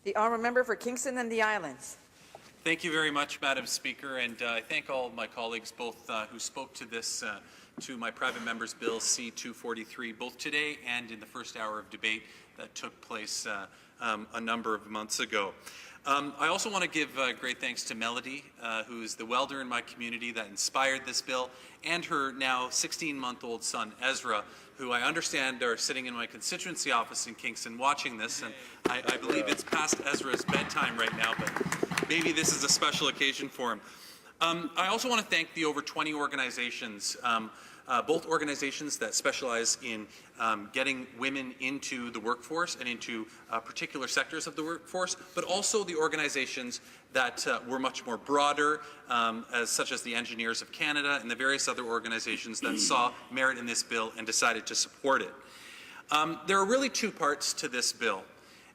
The honourable member for Kingston and the Islands. Thank you very much, Madam Speaker, and I thank all of my colleagues, both who spoke to this, to my private member's bill C-243, both today and in the first hour of debate that took place a number of months ago. I also want to give great thanks to Melody, who is the welder in my community that inspired this bill, and her now 16-month-old son, Ezra, who I understand are sitting in my constituency office in Kingston watching this, and I believe it's past Ezra's bedtime right now, but maybe this is a special occasion for him. I also want to thank the over 20 organizations, both organizations that specialize in getting women into the workforce and into particular sectors of the workforce, but also the organizations that were much more broader, such as the Engineers of Canada and the various other organizations that saw merit in this bill and decided to support it. There are really two parts to this bill.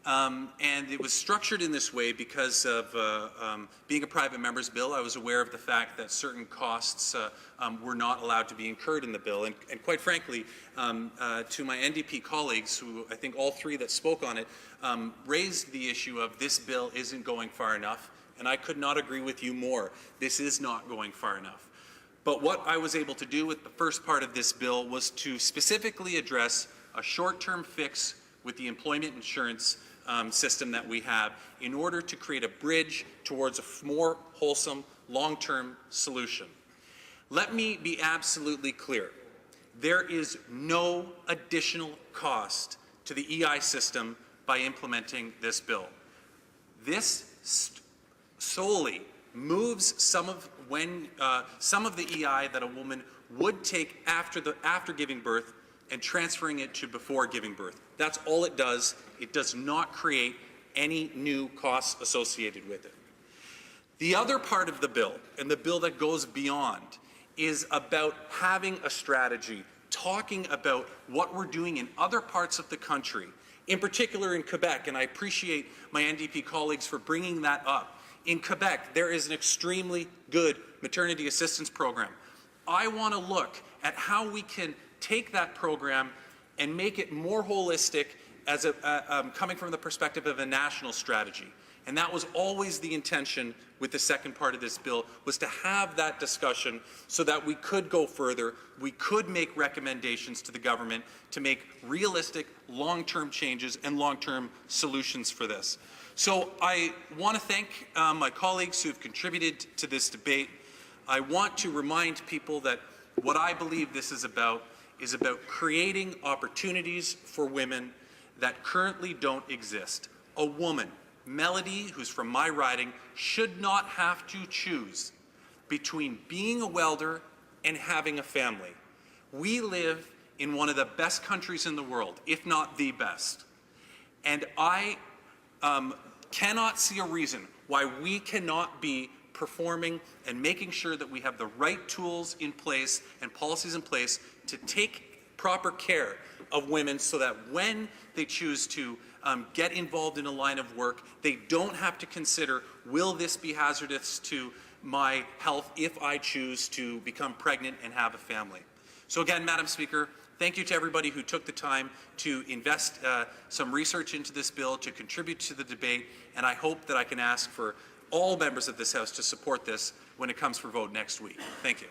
And it was structured in this way because of being a private member's bill. I was aware of the fact that certain costs were not allowed to be incurred in the bill. And quite frankly, to my NDP colleagues, who I think all three that spoke on it, raised the issue of this bill isn't going far enough. And I could not agree with you more. This is not going far enough. But what I was able to do with the first part of this bill was to specifically address a short-term fix with the employment insurance system that we have in order to create a bridge towards a more wholesome, long-term solution. Let me be absolutely clear. There is no additional cost to the EI system by implementing this bill. This solely moves some of the EI that a woman would take after giving birth and transferring it to before giving birth. That's all it does. It does not create any new costs associated with it. The other part of the bill, and the bill that goes beyond, is about having a strategy, talking about what we're doing in other parts of the country, in particular in Quebec, and I appreciate my NDP colleagues for bringing that up. In Quebec, there is an extremely good maternity assistance program. I want to look at how we can take that program and make it more holistic as coming from the perspective of a national strategy. And that was always the intention with the second part of this bill, was to have that discussion so that we could go further, we could make recommendations to the government to make realistic long-term changes and long-term solutions for this. So I want to thank my colleagues who have contributed to this debate. I want to remind people that what I believe this is about creating opportunities for women that currently don't exist. A woman, Melody, who's from my riding, should not have to choose between being a welder and having a family. We live in one of the best countries in the world, if not the best. And I cannot see a reason why we cannot be performing and making sure that we have the right tools in place and policies in place to take proper care of women so that when they choose to get involved in a line of work, they don't have to consider, will this be hazardous to my health if I choose to become pregnant and have a family? So again, Madam Speaker, thank you to everybody who took the time to invest some research into this bill, to contribute to the debate, and I hope that I can ask for all members of this House to support this when it comes for vote next week. Thank you.